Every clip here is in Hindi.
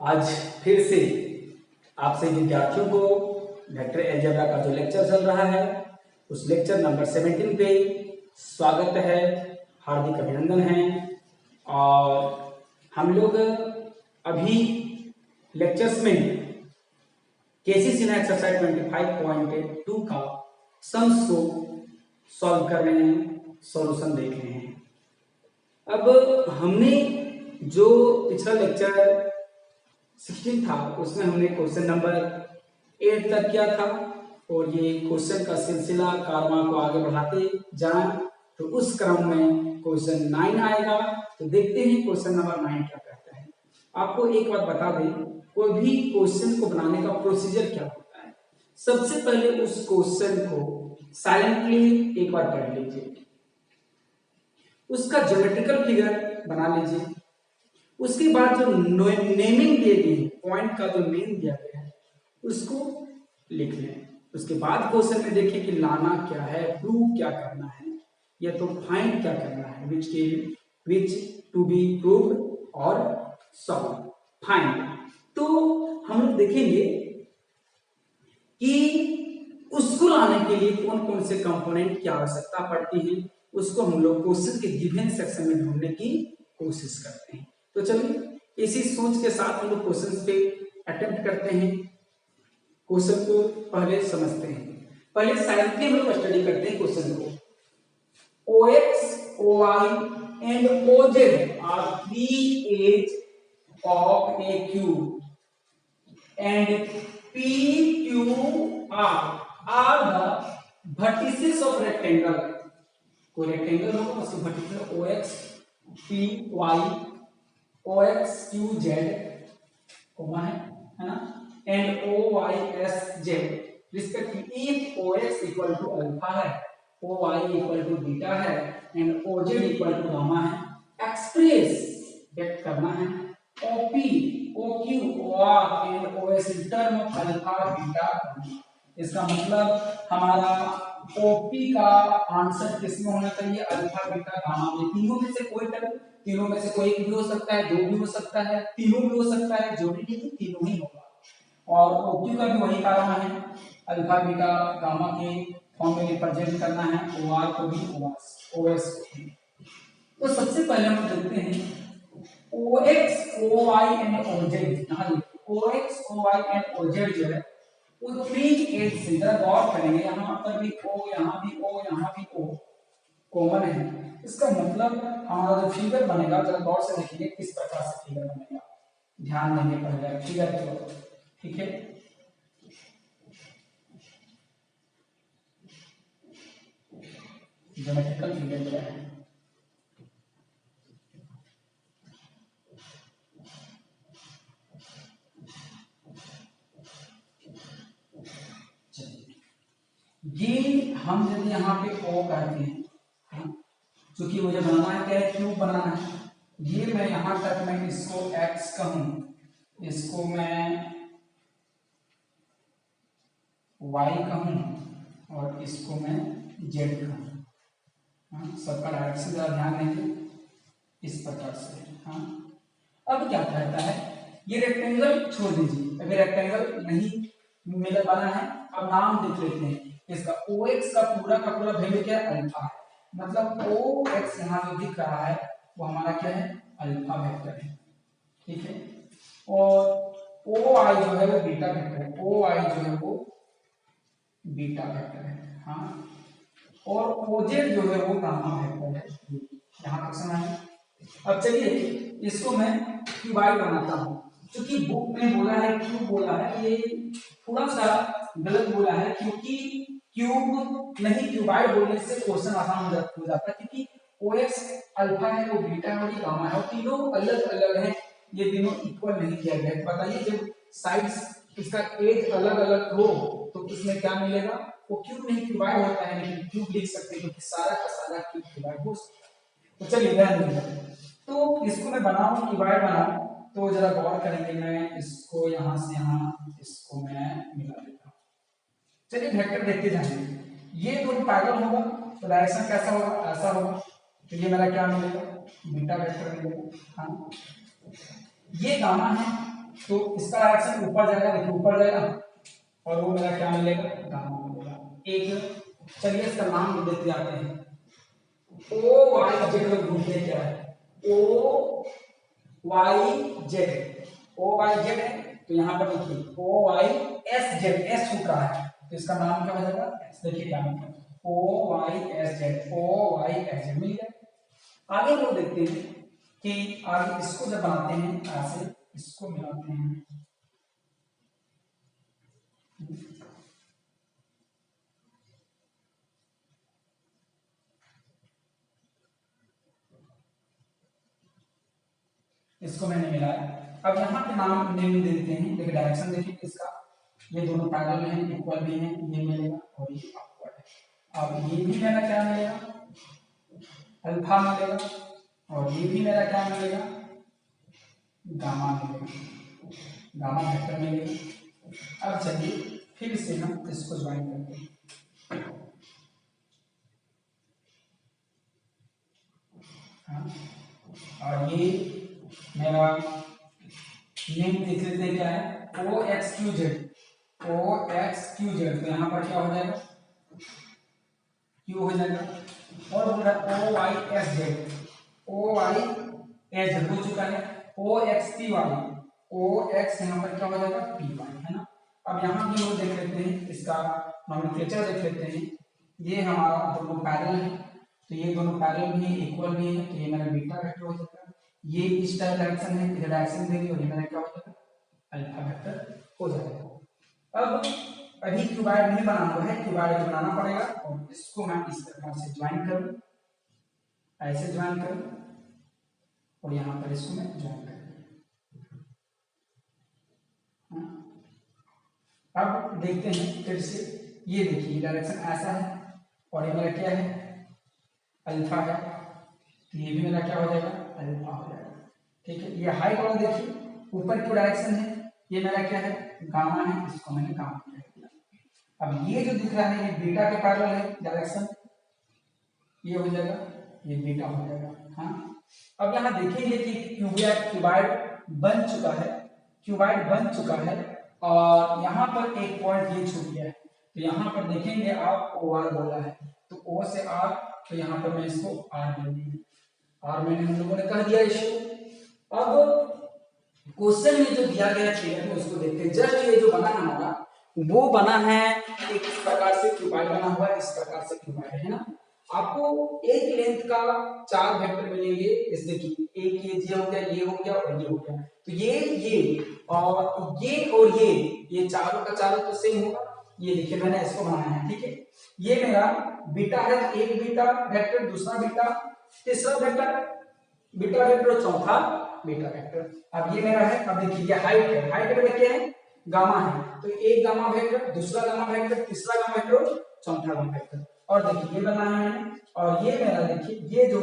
आज फिर से आपसे विद्यार्थियों को वेक्टर अलजेब्रा का जो लेक्चर चल रहा है उस लेक्चर नंबर 17 पे स्वागत है, हार्दिक अभिनंदन है। और हम लोग अभी लेक्चर्स में केसी सिन्हा एक्सरसाइज 25.2 का सम्स को सॉल्व कर रहे हैं, सॉल्यूशन देख रहे हैं। अब हमने जो पिछला लेक्चर 16 था उसमें हमने क्वेश्चन नंबर 8 तक किया था और ये क्वेश्चन का सिलसिला कारवां को आगे बढ़ाते जाएं तो उस क्रम में क्वेश्चन 9 आएगा। तो देखते हैं क्वेश्चन नंबर 9 क्या कहता है। आपको एक बात बता दें, कोई भी क्वेश्चन को बनाने का प्रोसीजर क्या होता है। सबसे पहले उस क्वेश्चन को साइलेंटली एक बार पढ़ लीजिए, उसका ज्योमेट्रिकल फिगर बना लीजिए, उसके बाद जो नेमिंग दिए गई पॉइंट का जो नेम दिया गया है उसको लिख लें। उसके बाद क्वेश्चन में देखिए कि लाना क्या है, प्रूव क्या करना है, या तो फाइंड क्या करना है, विच टू बी प्रूव्ड और सॉल्व फाइंड। तो हम लोग देखेंगे कि उसको लाने के लिए कौन कौन से कंपोनेंट की आवश्यकता पड़ती है, उसको हम लोग क्वेश्चन के गिवन सेक्शन में ढूंढने की कोशिश करते हैं। तो चलिए इसी सोच के साथ हम लोग क्वेश्चन पे अटेम्प्ट करते हैं। क्वेश्चन को पहले समझते हैं, पहले साइलेंटली हम लोग स्टडी करते हैं क्वेश्चन को। OX, OY and OZ are three edges of a cube and PQR are the vertices of rectangle। कोई रेक्टेंगल होगा उसके vertical OX, PY, OX, QZ comma है ना, and OYSZ respectively. if OX equal to alpha है, OY इक्वल टू बीटा है and OZ equal to gamma है, एक्सप्रेस व्यक्त करना है OP, OQ, OR and OS in term of alpha beta. इसका मतलब हमारा OP का आंसर किसमें होना चाहिए, अल्फा बीटा गामा में। तीनों में से कोई टर्म, तीनों में से कोई एक भी हो सकता है, दो भी हो सकता है, तीनों भी हो सकता है, जो भी नहीं तीनों ही होगा। और OQ का भी वही कारण है, अल्फा बीटा गामा के फॉर्म में रिप्रेजेंट करना है, OR को भी OS को भी। तो सबसे पहले हम देखते हैं OX, OY and OZ। OX, OY and OZ जो है वो थ्री एज से जरा गौर करेंगे, यहाँ पर भी O, यहाँ भी O, यहाँ भी O कॉमन है। इसका मतलब हमारा जो फिगर बनेगा, जरा गौर से देखिए किस प्रकार से फिगर बनेगा, ध्यान देंगे पहले फिगर को, ठीक है। ज्योमेट्रिकल फिगर क्या है, ये हम यदि यहाँ पे O करते हैं, क्योंकि मुझे बनाना है क्या है, क्यूब बनाना है। ये मैं यहाँ तक मैं इसको X कहूँ, इसको मैं Y कहूँ और इसको मैं Z कहूँ। सबका डायरेक्शन जरा ध्यान देंगे इस प्रकार से। हाँ, अब क्या कहता है, ये रेक्टेंगल छोड़ दीजिए, अगर रेक्टेंगल नहीं मिल बना है, अब नाम देख लेते हैं इसका। OX का पूरा वैल्यू क्या है, अल्फा है। मतलब OX यहाँ जो दिख रहा है वो हमारा क्या है, अल्फा वेक्टर है, ठीक है। और OI जो है वो बीटा वेक्टर है, OI जो है वो बीटा वेक्टर है। हाँ, और OZ जो है वो गामा वेक्टर है। यहाँ तक समझ आया। अब चलिए इसको मैं क्यूबाइड बनाता हूँ, क्योंकि बुक में बोला है क्यूब बोला है, ये थोड़ा सा गलत बोला है, क्योंकि क्यूब नहीं क्यूबाइड बोलने से क्वेश्चन आसान हो जाता है, क्योंकि OX अल्फा है, वो बीटा है और ये गामा है, और तीनों अलग अलग हैं, ये तीनों इक्वल नहीं किया गया है। बताइए जब साइड्स इसका एज अलग अलग हो तो इसमें क्या मिलेगा, वो क्यूब नहीं क्यूबाइड होता है, लेकिन क्यूब लिख सकते हैं क्योंकि सारा का सारा क्यूब क्यूबाइड हो सकता है। तो चलिए ध्यान दीजिए, तो इसको मैं बनाऊं क्यूबाइड बनाऊं तो जरा गौर करेंगे, मैं इसको यहाँ से यहाँ इसको मैं मिला देता हूँ। चलिए वेक्टर देखते जाएंगे, ये दोनों पैरेलल होगा तो डायरेक्शन कैसा होगा, ऐसा होगा, तो ये मेरा क्या मिलेगा, बीटा वेक्टर मिलेगा। हाँ, ये गामा है, तो इसका डायरेक्शन ऊपर जाएगा, देखिए ऊपर जाएगा, और वो मेरा क्या मिलेगा, गामा मिलेगा। एक चलिए इसका नाम देते जाते हैं, ओ वाई जेड का ग्रुप है, क्या है, O Y Z, O Y Z है, तो यहाँ पर देखिए O Y S Z, S छूट रहा है, तो इसका नाम क्या हो जाएगा, एस। देखिए क्या मिलेगा, O Y S Z, O Y S Z मिल गया। आगे हम लोग देखते हैं कि आगे इसको जब बनाते हैं ऐसे, इसको मिलाते हैं, इसको मैंने मिलाया। अब यहाँ पे नाम नेम देते हैं, देखिए डायरेक्शन देखिए इसका, ये दोनों पैरेलल हैं, इक्वल भी हैं, ये मिलेगा और ये अपवर्ड है। अब ये भी मेरा क्या मिलेगा, अल्फा मिलेगा, और ये भी मेरा क्या मिलेगा, गामा मिलेगा, गामा वेक्टर मिलेगा। अब चलिए फिर से हम इसको ज्वाइन करते हैं, हाँ, और ये मेरा नेम देख लेते हैं क्या है, ओ एक्स क्यू जेड, ओ एक्स क्यू जेड, तो यहाँ पर क्या हो जाएगा, क्यू हो जाएगा, और बोल रहा है O Y S Z, O Y S Z हो चुका है, O X P Y, O X यहाँ पर क्या हो जाएगा, पी वाई, है ना। अब यहाँ भी हम देख लेते हैं, इसका नोमेनक्लेचर देख लेते हैं, ये हमारा दोनों पैरेलल है, तो ये दोनों पैरेलल भी है, इक्वल भी है, तो ये मेरा बीटा वेक्टर हो जाएगा। ये इस टाइप डायरेक्शन है, इधर डायरेक्शन देंगे, और ये मेरा क्या हो जाएगा, अल्फा वेक्टर हो जाएगा। अब अभी क्यूबाइड नहीं बना हुआ है, क्यूबाइड बनाना पड़ेगा, और इसको मैं इस प्रकार से ज्वाइन करूं, ऐसे ज्वाइन करूं, और यहाँ पर इसको मैं ज्वाइन करूं। अब देखते हैं फिर से, ये देखिए डायरेक्शन ऐसा है, और ये मेरा क्या है, अल्फा है, तो ये भी मेरा क्या हो जाएगा, अल्फा हो जाएगा, ठीक है। ये हाइट वाला देखिए ऊपर की डायरेक्शन है, ये मेरा क्या है, गामा है, इसको मैंने गामा कह दिया। अब ये जो दिख रहा है, ये बीटा के पैरेलल है डायरेक्शन, ये हो जाएगा, ये बीटा हो जाएगा, हाँ। अब यहाँ देखेंगे कि क्यूबाइड बन चुका है, क्यूबाइड बन चुका है, और यहाँ पर एक पॉइंट ये छूट गया है, तो यहाँ पर देखेंगे आप ओ आर बोला है, तो ओ से आर, तो यहाँ पर मैं इसको आर दे दूंगा, आर मैंने हम लोगों ने कह दिया इसको। अब क्वेश्चन में जो दिया गया फिगर, उसको देखते हैं, जस्ट ये जो बना है हमारा, वो बना है एक इस प्रकार से क्यूबाइड बना हुआ है, इस प्रकार से क्यूबाइड है ना। आपको एक लेंथ का 4 वेक्टर मिलेंगे, इस देखिए एक ये हो गया, ये हो गया, और ये हो गया, तो ये और ये चारों का चारों तो सेम होगा। ये देखिए मैंने इसको बनाया है, ठीक है। ये मेरा बीटा है, एक बीटा वेक्टर, दूसरा बीटा, तीसरा वेक्टर बीटा वेक्टर, चौथा बीटा वेक्टर। अब ये मेरा है, अब देखिए ये हाइट है, हाइट मेरा क्या है, गामा है, तो एक गामा वेक्टर, दूसरा गामा वेक्टर, तीसरा गामा वेक्टर, चौथा गामा वेक्टर, और देखिए ये बनाया है मैंने, और ये मेरा देखिए ये जो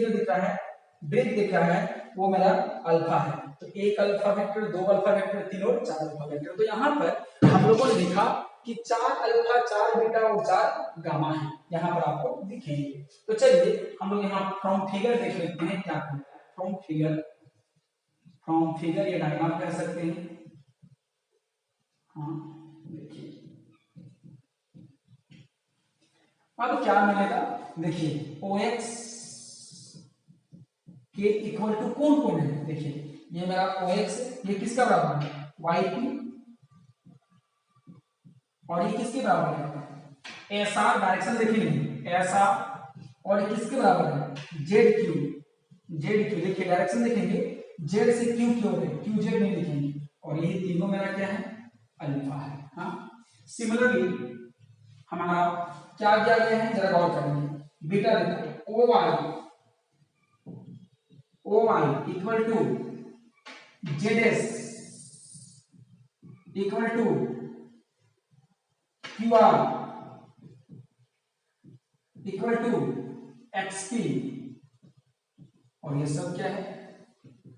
दिख रहा है, ब्रिक दिख रहा है, वो मेरा अल्फा है, तो एक अल्फा वेक्टर, दो अल्फा वेक्टर, तीन और चार अल्फा वेक्टर। तो यहाँ पर हम लोगों ने देखा कि 4 अल्फा, 4 बीटा और 4 गामा है, यहाँ पर आपको दिखेंगे। तो चलिए हम लोग यहाँ फ्रॉम फिगर देख लेते हैं क्या करना है। फ्रॉम फिगर ये डायग्राम कह सकते हैं, हाँ देखिए अब क्या मिलेगा, देखिए ओ एक्स के इक्वल टू कौन कौन है, देखिए ये मेरा ओ एक्स, ये किसका बराबर है, वाई पी, और ये किसके बराबर है, ऐसा डायरेक्शन देखेंगे ऐसा, और ये किसके बराबर है, जेड क्यू, देखिए डायरेक्शन देखेंगे, जेड से क्यू की ओर है, क्यू जेड नहीं लिखेंगे, और ये तीनों मेरा क्या है, अल्फा है, हाँ। सिमिलरली हमारा क्या किया गया है, जरा गौर करेंगे, बीटा देखो O Y equal to Z S equal to Q R equal to X P, और ये सब क्या है,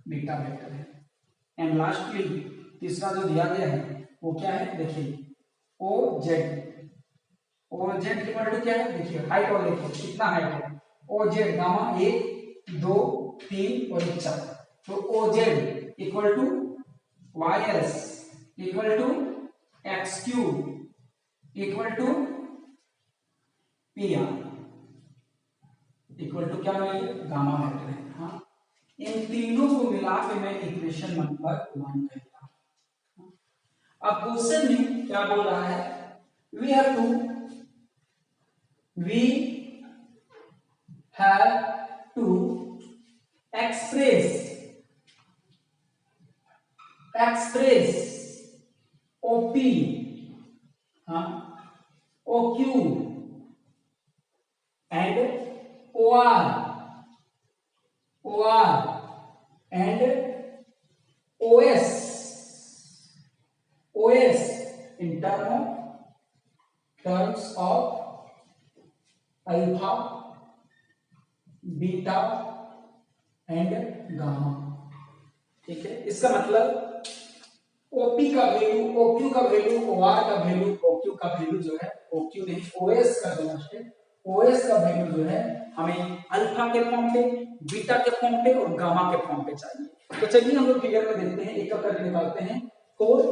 बीटा वेक्टर है। एंड लास्टली तीसरा जो दिया गया है वो क्या है, देखिए ओ जेड इक्वल टू क्या है, देखिए हाइट और देखिए कितना हाइट है, ओ जेड गामा 1 2 3 और 4, तो O Z equal to YS equal to XQ equal to PR equal to क्या मिलेगा, गामा वेक्टर है। हाँ, इन तीनों को मिला के मैं इक्वेशन नंबर 1 कहता हूं। अब क्वेश्चन में क्या बोल रहा है, we have to express OP, हाँ, OQ and OR and OS in terms of alpha, beta and gamma. ठीक है, इसका मतलब ओपी का वैल्यू, ओक्यू का वैल्यू, ओआर का वैल्यू, ओक्यू का वैल्यू जो है, ओक्यू नहीं ओएस का जो है, ओएस का वैल्यू जो है हमें अल्फा के फॉर्म पे, बीटा के फॉर्म पे और गामा के फॉर्म पे चाहिए। तो चलिए हम लोग फिगर में देखते हैं, एक एक करके निकालते हैं। 4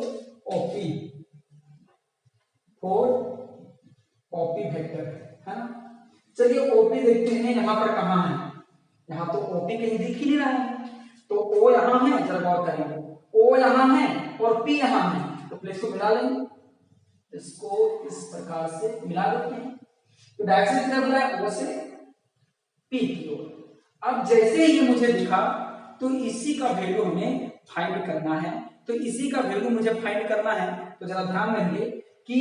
ओपी वेक्टर है ना। चलिए ओपी देखते हैं यहाँ पर कहाँ है, यहाँ तो ओपी कहीं दिख ही नहीं रहा है, तो ओ यहाँ है, जरा गौर करेंगे, ओ यहाँ है और पी यहाँ है, तो प्लेस को मिला लेंगे, इसको इस प्रकार से मिला देते हैं। तो डायरेक्शन किधर बोला है, ओ से पी की ओर। अब जैसे ही मुझे दिखा तो इसी का वैल्यू हमें फाइंड करना है, तो इसी का वैल्यू मुझे फाइंड करना है। तो जरा ध्यान रखिए कि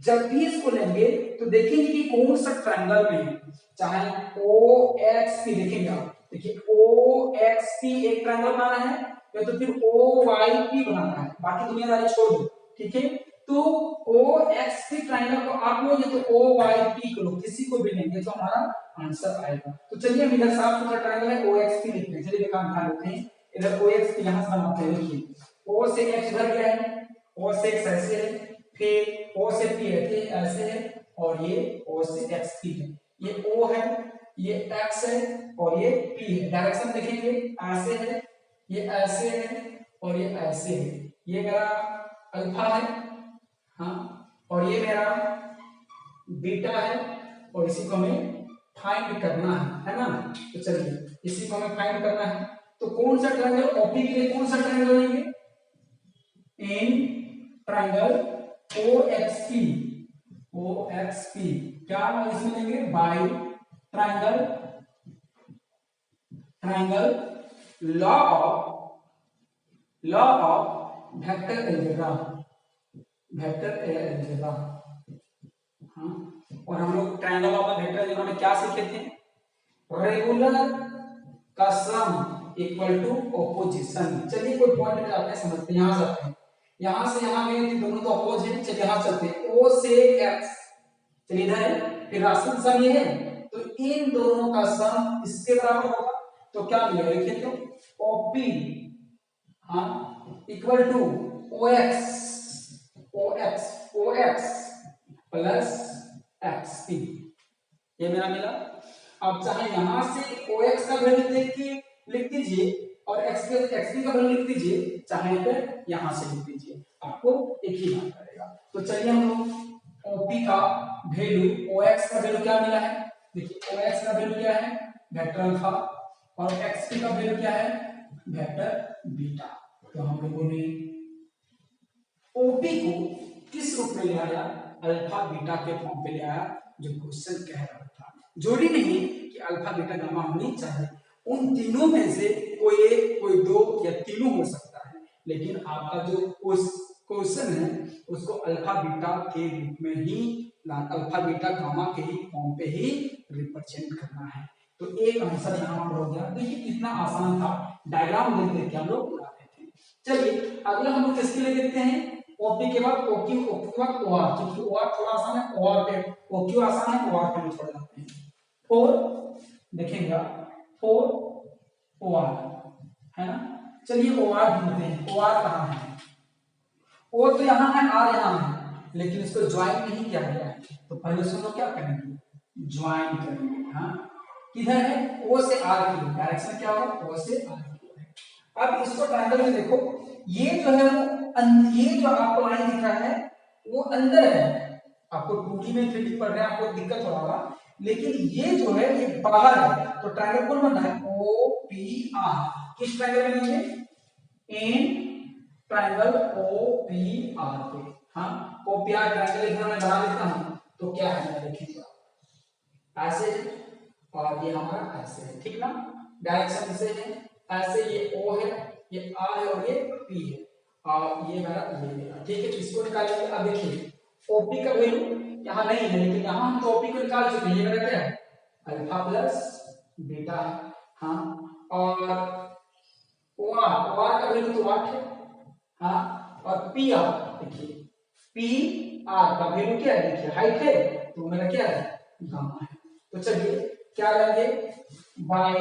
जब भी इसको लेंगे तो देखेंगे कि कौन सा ट्रायंगल में है, चाहे OXP देखेंगे आप, देखिए OXP एक ट्रायंगल बनाना है या तो फिर OYP बनाना है, बाकी दुनियादारी छोड़ दो। ठीक है, तो OXP ट्रायंगल को आप लो या तो OYP को लो, किसी को भी लेंगे तो हमारा आंसर आएगा। तो चलिए हम इधर साफ सुथरा ट्रायंगल है OXP लिखते हैं। चलिए ध्यान देते हैं, इधर OXP यहां से बनाते हैं। देखिए O से X इधर गया है, O से X ऐसे है, फिर O से P ऐसे है और ये O से XP है, ये O है, ये X है और ये P है। डायरेक्शन देखेंगे ऐसे है, ये ऐसे है और ये ऐसे है, ये मेरा अल्फा है, हाँ, और ये मेरा बीटा है और इसी को हमें फाइंड करना है ना। तो चलिए इसी को हमें फाइंड करना है, तो कौन सा ट्रायंगल, ओपी के लिए कौन सा ट्रायंगल लेंगे, इन ट्रायंगल OXP क्या इसमें लेंगे, by triangle law of vector algebra, हाँ। और हम लोग ट्रायंगल ऑफ वेक्टर अलजेब्रा में क्या सीखे थे, रेगुलर का सम इक्वल टू ऑपोजिशन। चलिए कोई पॉइंट पे आते हैं, समझते हैं, यहां से आते हैं, यहां से यहां गए दोनों तो अपोज है। चलिए यहां चलते हैं, O से X, चलिए इधर है, फिर राशि सम ये है, तो इन दोनों का सम इसके बराबर होगा, तो क्या मिलेगा, लिखिए तो OP, हाँ, equal to OX plus XP, ये मेरा मिला। अब चाहे यहां से OX का वैल्यू देख के लिख दीजिए और XP का वैल्यू लिख दीजिए, चाहे फिर यहां से लिख दीजिए, आपको एक ही बात करेगा। तो चलिए हम लोग OP का वैल्यू, OX का वैल्यू क्या मिला है, देखिए OX का वैल्यू क्या है, वेक्टर अल्फा, और XP का वैल्यू क्या है, वेक्टर बीटा। तो हम लोगों ने OP को किस रूप में ले आया, अल्फा बीटा के फॉर्म पे ले आया, जो क्वेश्चन कह रहा था। जोड़ी नहीं कि अल्फा बीटा गामा होनी चाहिए, उन तीनों में से कोई एक, कोई दो या तीनों हो सकता है, लेकिन आपका जो क्वेश्चन है उसको अल्फा बीटा के रूप में ही, अल्फा बीटा गामा के ही फॉर्म पे ही रिप्रेजेंट करना है। तो एक आंसर यहाँ पर हो गया। देखिए कितना आसान था, डायग्राम देख देख के हम लोग बनाते थे। चलिए अगला हम लोग किसके लिए देखते हैं, OP के बाद OQ, OQ के बाद OR, क्योंकि OR थोड़ा आसान है, OR पे OQ आसान है, OR पे थोड़ा जाते हैं। 4 देखेंगे 4 OR है ना। चलिए OR ढूंढते हैं, OR कहाँ है, O तो यहाँ है, R यहाँ है, लेकिन इसको ज्वाइन नहीं किया गया है, तो पहले इसको लोग क्या करेंगे, ज्वाइन करेंगे। हाँ, किधर है, O से R की डायरेक्शन क्या होगा, O से R की। अब इसको ट्रायंगल में देखो, ये जो है वो ये जो आपको लाइन दिख रहा है वो अंदर है, आपको 2D में 3D पढ़ रहे हैं आपको दिक्कत हो रहा, लेकिन ये जो है ये बाहर है। तो ट्रायंगल कौन बना है? OPR। किस ट्रायंगल में बनेंगे? इन ट्रायंगल OPR पे। हाँ, OPR ट्रायंगल इधर मैं बना देता हूं तो क्या है देखिए, ऐसे है और ये हमारा ऐसे है, ठीक ना, डायरेक्शन से है ऐसे, ये O है, ये R है और ये P है और ये मेरा ये, ठीक है। इसको निकालेंगे। अब देखिए OP का वैल्यू यहाँ नहीं है, लेकिन यहाँ हम तो OP को निकाल चुके हैं। ये मेरा क्या है? अल्फा प्लस बीटा है। हाँ, और OR का वैल्यू तो 8 है। हाँ, और PR देखिए, PR का वैल्यू क्या है? देखिए हाइट है तो मेरा क्या है? गामा है। तो चलिए क्या करेंगे? By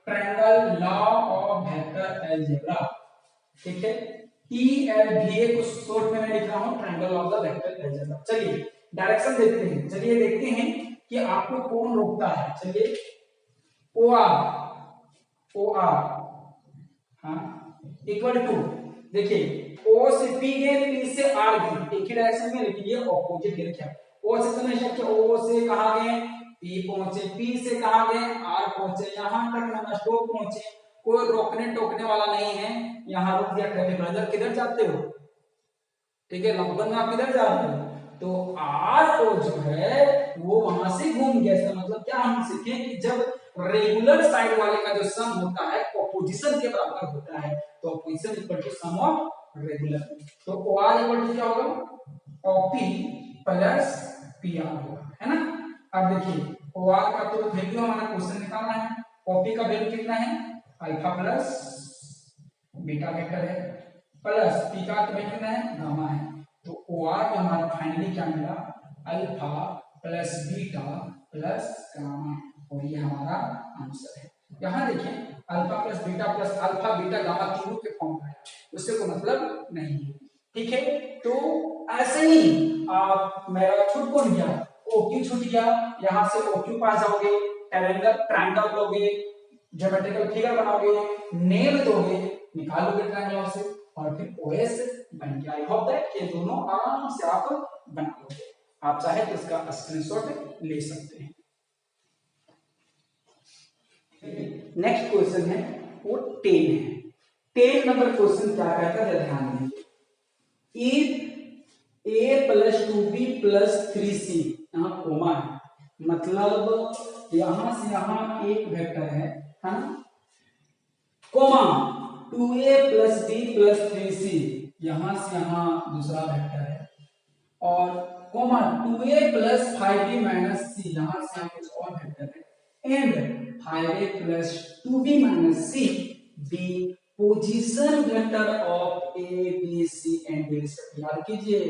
triangle law of vector algebra, ठीक है, TLVA को शॉर्ट में मैं लिख रहा हूं, triangle of the vector algebra. चलिए डायरेक्शन देखते हैं। चलिए देखते हैं कि आपको कौन रोकता है। चलिए OR हाँ इक्वल टू, देखिए O से P गए, P से R गए, एक ही डायरेक्शन में, लेकिन ये ऑपोजिट डायरेक्शन। O से तो नहीं सकते, O से कहां गए? P पहुंचे, P से कहां गए? R पहुंचे, यहां तक ना स्टॉप पहुंचे, कोई रोकने टोकने वाला नहीं है। यहां रुक गया ट्रैफिक नजर, किधर जाते हो? ठीक है, लगभग में आप किधर जा रहे हो? तो R को जो है वो वहां से घूम गया। इसका मतलब क्या हम सीखे कि जब रेगुलर साइड वाले का जो सम होता है ऑपोजिशन के बराबर होता है, तो opposition equal to sum of regular. तो OR इक्वल टू क्या होगा? OP प्लस PR होगा, है ना। अब देखिए OR का तो वैल्यू हमारा क्वेश्चन निकालना है। OP का वैल्यू कितना है? अल्फा प्लस बीटा वेक्टर है, प्लस P का वैल्यू कितना है? गामा है। तो OR में हमारा फाइनली क्या मिला? Alpha plus beta plus gamma, और ये हमारा आंसर है। यहां देखिए alpha plus beta plus alpha beta gamma तीनों के फॉर्म में है, उससे कोई मतलब नहीं है, ठीक है। तो ऐसे ही आप मेरा छूट कौन गया? OQ छूट गया, यहां से OQ पास जाओगे, ट्रायंगल लोगे, ज्योमेट्रिकल फिगर बनाओगे, नेम दोगे, निकालोगे ट्रायंगल से, और फिर OS बन गया। आई होप दैट ये दोनों आराम से आप बना लोगे। आप चाहे तो इसका स्क्रीनशॉट ले सकते हैं। नेक्स्ट क्वेश्चन है वो 10 है। 10 नंबर क्वेश्चन क्या कहता है, ध्यान दीजिए। If A plus 2B plus 3C, यहाँ कोमा है, मतलब यहां से यहां एक वेक्टर है ना, coma 2A plus B plus 3C, यहां से यहां दूसरा वेक्टर है, और coma 2A plus 5B minus C, यहां से यहां कुछ और वेक्टर है, and 5A plus 2B minus C be position vector of A B C and D। याद कीजिए,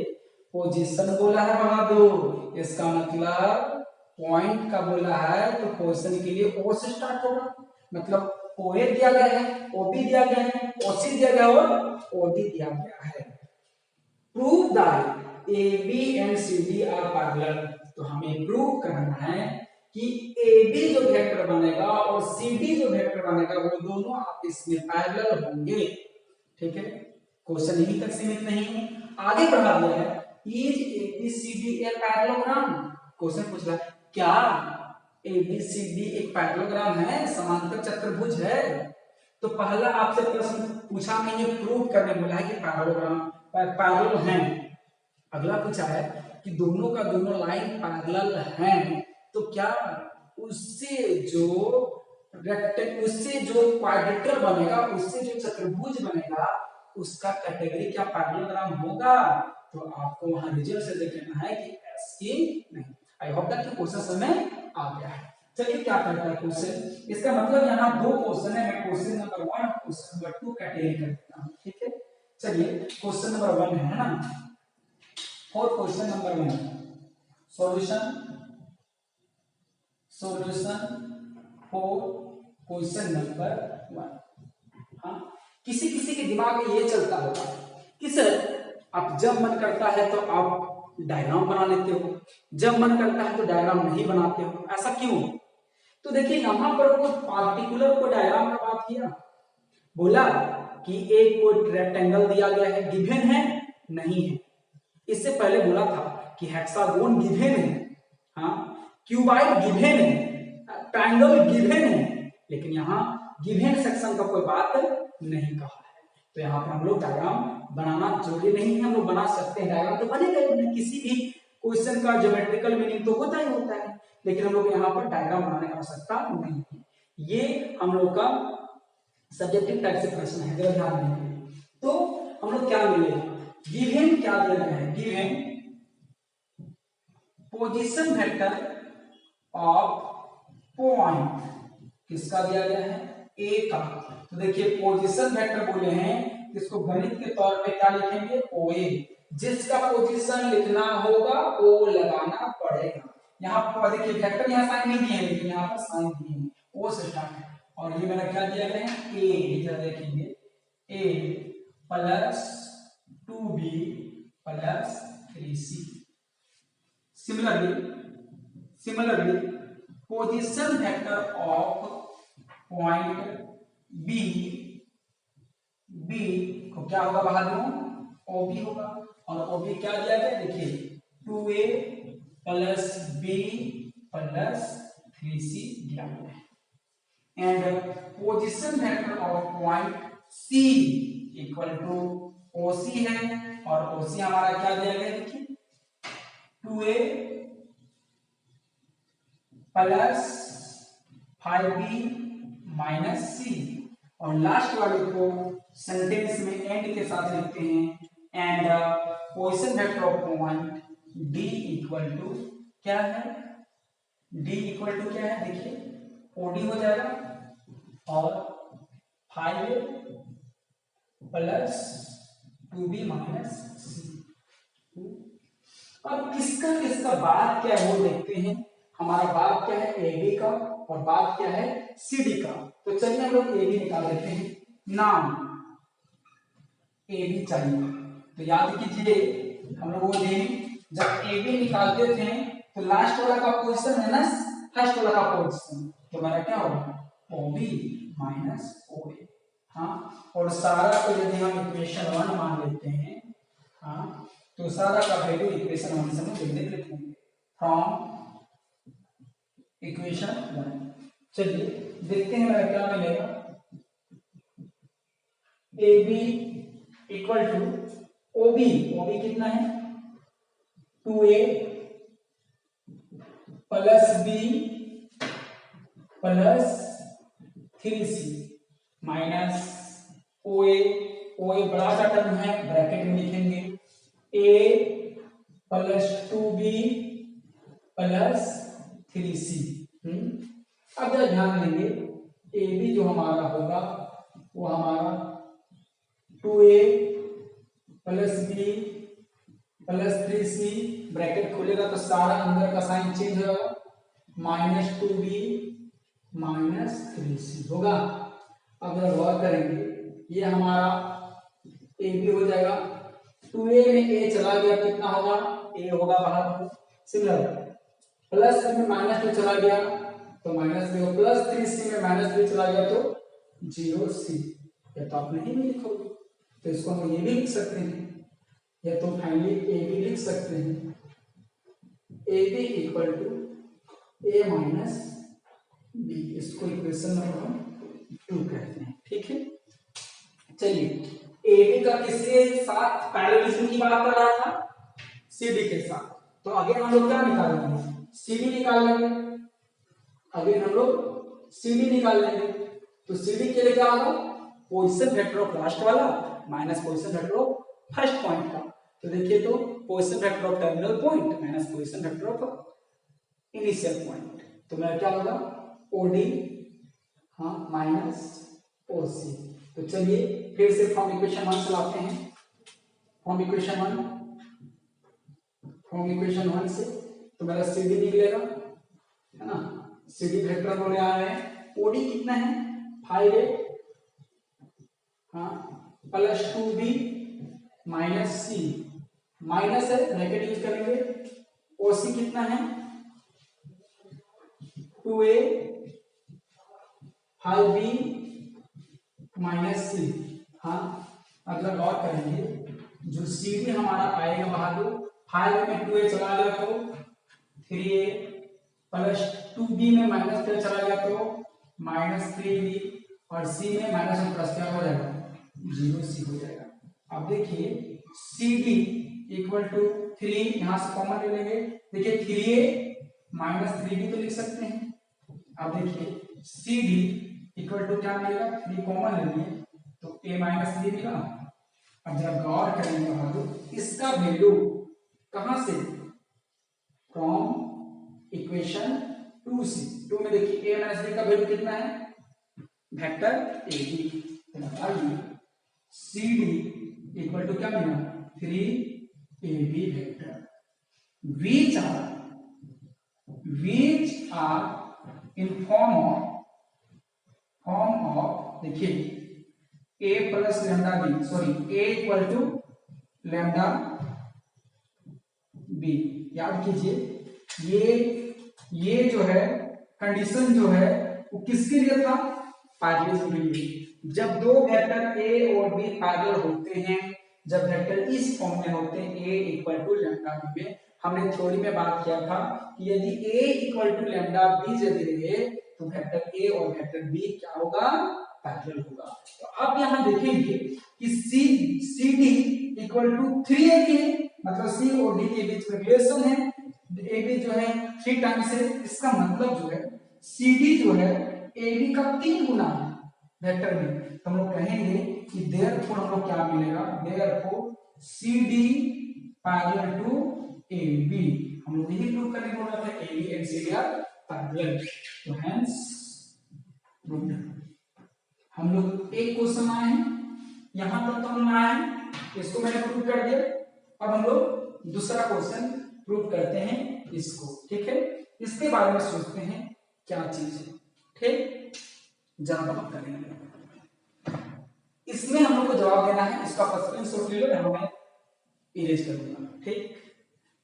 पोजीशन बोला है बहादुर, इसका मतलब पॉइंट का बोला है, तो क्वेश्चन के लिए O से स्टार्ट होगा, मतलब OA दिया गया है, OB दिया गया है, OC दिया गया और OD दिया गया है। Prove that AB and CD are parallel, तो हमें प्रूव करना है कि AB जो वेक्टर बनेगा और CD जो वेक्टर बनेगा वो दोनों आपस में पैरेलल होंगे, ठीक है। क्वेश्चन यहीं तक सीमित नहीं है, आगे बढ़ा दिया है। Is ABCD a parallelogram, question पूछ रहा है क्या ABCD एक पैरेललोग्राम है, समांतर चतुर्भुज है? तो पहला आपसे प्रश्न पूछा नहीं है, प्रूव करने बोला है कि पैरेललोग्राम पैरेलल हैं। अगला पूछा है कि दोनों का दोनों लाइन पैरेलल हैं, तो क्या उससे जो क्वाड्रेटर बनेगा, उससे जो चतुर्भुज बनेगा, उसका कैटेगरी क्या पैरेललोग्राम होगा? तो आपको वहां रिजल्ट से देखना है कि एस की नहीं। आई होप दैट क्वेश्चन समझ में आ गया है। चलिए क्या करता है क्वेश्चन, इसका मतलब यहाँ दो क्वेश्चन है, मैं क्वेश्चन नंबर 1 और क्वेश्चन नंबर 2 कैटेगरी कर देता हूं, ठीक है। चलिए क्वेश्चन नंबर 1 है ना, और question number 1 solution for question number 1। हाँ, किसी किसी के दिमाग में ये चलता होगा कि सर आप जब मन करता है तो आप डायग्राम बना लेते हो, जब मन करता है तो डायग्राम नहीं बनाते हो, ऐसा क्यों? तो देखिए यहां पर कोई पार्टिकुलर को डायग्राम का बात किया, बोला कि एक कोई रेक्टेंगल दिया गया है, गिवन है? नहीं है। इससे पहले बोला था कि हेक्सागोन गिवन है, हाँ, क्यूबाइड गिवन है, ट्रायंगल गिवन है, लेकिन यहाँ गिवन सेक्शन का कोई बात नहीं कहा है। तो यहाँ पर हम लोग डायग्राम बनाना जरूरी नहीं है, हम लोग बना सकते हैं, डायग्राम तो बनेगा, किसी भी क्वेश्चन का ज्योमेट्रिकल मीनिंग तो होता ही होता है, लेकिन हम लोग यहाँ पर डायग्राम बनाने की आवश्यकता नहीं है। ये हम लोग का सब्जेक्टिव टाइप से प्रश्न है, जरा ध्यान देंगे। तो हम लोग क्या मिलेगा, गिवन क्या दिया गया है, given position vector of point, किसका दिया गया है, ए का। तो देखिए पोजीशन वेक्टर बोले हैं, इसको गणित के तौर पे क्या लिखेंगे, ओए, जिसका पोजीशन लिखना होगा ओ लगाना पड़ेगा। यहाँ पर देखिए वेक्टर यहाँ साइन नहीं दिए हैं, लेकिन यहाँ पर साइन दिए हैं, ओ से स्टार्ट है, और ये मेरा क्या दिया गया है, ए, जरा देखेंगे, A plus 2b plus 3c। Similarly position vector of point B को क्या होगा बहादुर, OB होगा, और OB क्या दिया गया, देखिए 2a plus b plus 3c दिया गया है। And position vector of point C equal to OC है, और OC हमारा क्या दिया गया, देखिए 2a plus 5b minus c, और लास्ट वाले को सेंटेंस में एंड के साथ लिखते हैं, and position vector of point D equal to क्या है, D इक्वल टू क्या है, देखिए OD हो जाएगा, और 5a plus 2b minus c। अब किसका किसका बात क्या है वो देखते हैं। हमारा बात क्या है, AB का, और बात क्या है, CD का। तो चलिए हम लोग AB निकाल लेते हैं। नाम AB चाहिए, तो याद कीजिए हम लोग वो दिन जब AB निकालते थे तो लास्ट वाला का पोजीशन माइनस फर्स्ट वाला का पोजीशन, तो मेरा क्या होगा, OB माइनस OA। हाँ, और सारा को यदि हम इक्वेशन 1 मान लेते हैं, हाँ, तो सारा का वैल्यू इक्वेशन 1 से हम लिखेंगे, फ्रॉम इक्वेशन 1। चलिए देखते हैं मेरा क्या मिलेगा, AB इक्वल टू OB कितना है, 2a plus b plus 3c minus OA बड़ा का टर्म है, ब्रैकेट में लिखेंगे a plus 2b plus 3c। अब जरा ध्यान देंगे, AB जो हमारा होगा वो हमारा 2a plus b plus 3c, bracket खुलेगा तो सारा अंदर का साइन चेंज होगा, माइनस 2b माइनस 3c होगा। अब जरा गौर करेंगे, ये हमारा AB हो जाएगा, 2a में a चला गया कितना होगा, a होगा बाहर, सिमिलर प्लस में माइनस 2 चला गया तो माइनस b, प्लस 3c में माइनस 3 चला गया तो 0c। या तो आप नहीं भी लिखोगे तो इसको हम ये भी लिख सकते हैं, या तो फाइनली AB लिख सकते हैं, AB equal to a minus b, इसको इक्वेशन नंबर 2 कहते हैं, ठीक है। चलिए AB का किसके साथ पैरेललिज्म की बात कर रहा था, CD के साथ, तो आगे हम लोग क्या निकालेंगे, CD निकाल लेंगे, आगे हम लोग CD निकाल लेंगे। तो CD के लिए क्या होगा, पोजीशन वेक्टर ऑफ लास्ट वाला minus position vector of first point का। तो देखिए, तो position vector of terminal point minus position vector of initial point, तो मेरा क्या होगा, OD, हाँ, माइनस OC। तो चलिए फिर से फ्रॉम इक्वेशन 1 चलाते हैं, फ्रॉम इक्वेशन 1 से, तो मेरा CD निकलेगा, है ना, CD वेक्टर बोले आ रहे हैं, OD कितना है, 5a, हाँ, plus 2b minus c, minus है ब्रैकेट यूज करेंगे, OC कितना है, 2a 5b माइनस c, हाँ, अगर गौर करेंगे जो CD हमारा आएगा बहादुर 5 में 2a चला गया तो 3a प्लस 2b में माइनस 3 चला गया तो माइनस 3b और c में माइनस और प्लस क्या हो जाएगा 0c हो जाएगा। अब देखिए CD इक्वल टू 3 यहां से कॉमन ले लेंगे, देखिए 3a माइनस 3b तो लिख सकते हैं। अब देखिए CD इक्वल टू क्या मिलेगा 3 कॉमन ले लिए तो a माइनस 3 मिला। अब जब गौर करेंगे बहादुर इसका वैल्यू कहां से फ्रॉम इक्वेशन 2 से 2 में देखिए a माइनस b का वैल्यू कितना है वेक्टर ab, बताइए CD इक्वल टू क्या मिला 3ab vector which are in form of देखिए a plus lambda b, sorry a equal to lambda b। याद कीजिए ये जो है कंडीशन जो है वो किसके लिए था पैरेलल के लिए। जब दो वेक्टर a और b पैरेलल होते हैं, जब वेक्टर इस फॉर्म में होते हैं a equal to lambda b में, हमने थ्योरी में बात किया था कि यदि a equal to lambda b यदि रहे तो वेक्टर a और वेक्टर b क्या होगा पैरेलल होगा। तो अब यहां देखेंगे कि CD इक्वल टू 3ab है, मतलब c और d के बीच में रिलेशन है, ab जो है 3 टाइम्स है, इसका मतलब जो है CD जो है AB का 3 गुना है वेक्टर में। तो हम लोग कहेंगे कि देयरफॉर हम लोग क्या मिलेगा therefore CD parallel to AB। हम लोग यही प्रूव करने बोल रहे थे AB and CD are parallel, तो हेंस प्रूव्ड। हम लोग एक क्वेश्चन आए हैं यहां तक तो हम आए हैं, इसको मैंने प्रूव कर दिया। अब हम लोग दूसरा क्वेश्चन प्रूव करते हैं इसको, ठीक है। इसके बारे में सोचते हैं क्या चीज है, ठीक, जरा बात करेंगे। इसमें हम लोग को जवाब देना है, इसका स्क्रीनशॉट ले लो, मैं इरेज कर दूंगा, ठीक।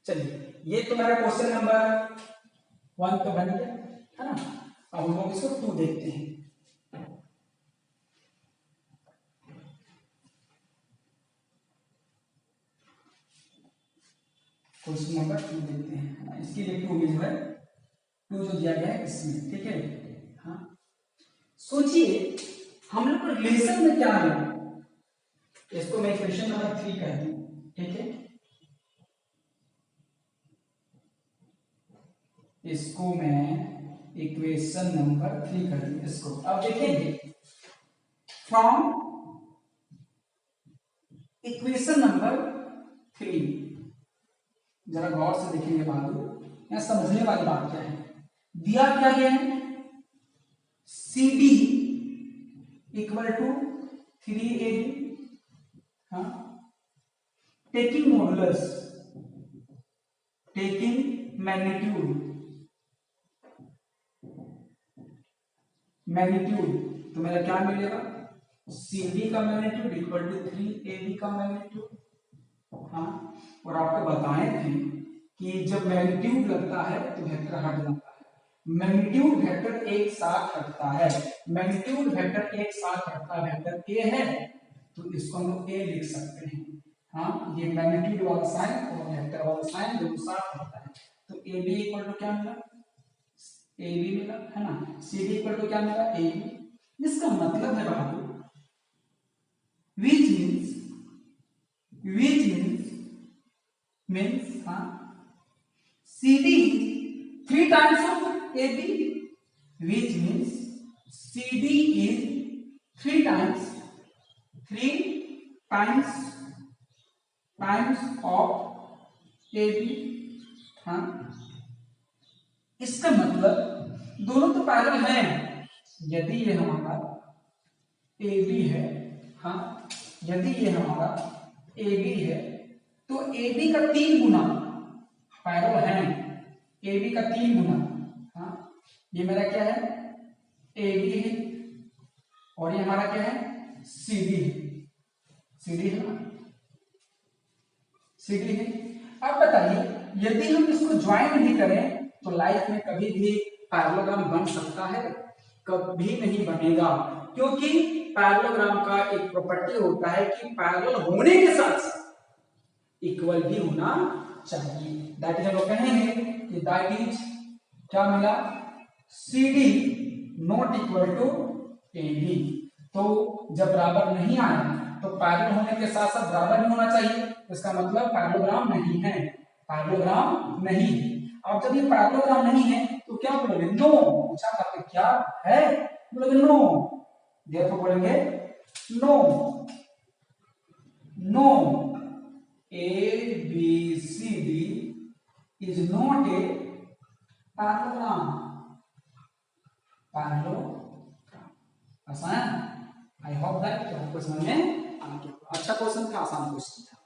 चलिए ये तो मेरा क्वेश्चन नंबर 1 तो बन गया है ना। अब हम लोग इसको 2 देखते हैं। क्वेश्चन नंबर 2 देखते हैं। इसकी लिए 2 में जो है 2 जो दिया गया है इसमें, ठीक है। हाँ सोचिए हम लोग को रिलेशन में क्या है, इसको मैं इक्वेशन नंबर 3 कहती हूं, ठीक है। इसको मैं इक्वेशन नंबर 3 कहती हूं इसको। अब देखेंगे फ्रॉम इक्वेशन नंबर 3, जरा गौर से देखेंगे बहादुर, यहां समझने वाली बात क्या है। दिया क्या गया है CD इक्वल टू 3AB, हाँ, टेकिंग मॉडुलस, टेकिंग मैग्नीट्यूड, तो मेरा क्या मिलेगा CD का मैग्नीट्यूड इक्वल टू 3AB का मैग्नीट्यूड। हाँ, और आपको बताए थे कि जब मैग्नीट्यूड लगता है तो वेक्टर हट जाता है, मैग्नीट्यूड वेक्टर एक साथ हटता है, मैग्नीट्यूड वेक्टर एक साथ हटता वेक्टर A है, तो इसको हम लोग A लिख सकते हैं। हाँ, ये मैग्नीट्यूड वाला साइन और वेक्टर वाला साइन दोनों साथ हटता है, तो AB इक्वल टू क्या मिला AB मिला, है ना। CD इक्वल टू क्या मिला AB। इसका मतलब है बहादुर which means हाँ CD 3 times of AB, which means CD is 3 times of AB। हाँ, इसका मतलब दोनों तो पैरेलल हैं। यदि ये हमारा AB है, हाँ, यदि ये हमारा AB है तो AB का 3 गुना पैरेलल है, AB का 3 गुना। हाँ, ये मेरा क्या है AB है और ये हमारा क्या है CD है ना, CD है। अब बताइए यदि हम इसको ज्वाइन नहीं करें तो लाइफ में कभी भी पैरेललोग्राम बन सकता है, कभी नहीं बनेगा, क्योंकि पैरेललोग्राम का एक प्रॉपर्टी होता है कि पैरेलल होने के साथ साथ इक्वल भी होना चाहिए। दैट इज हम लोग कहेंगे कि दैट इज क्या मिला, CD not equal to AD। तो जब बराबर नहीं आया तो पैरेलल होने के साथ साथ बराबर भी होना चाहिए, इसका मतलब पैरेललोग्राम नहीं है, पैरेललोग्राम नहीं है। अब जब ये पैरेललोग्राम नहीं है तो क्या बोलोगे, नो। पूछा था क्या है, बोलोगे नो, देखो बोलेंगे no, no ABCD is not a parallelogram, parallelogram. आसान, आई होप दैट आपको समझ में आ गया। अच्छा क्वेश्चन था, आसान क्वेश्चन था।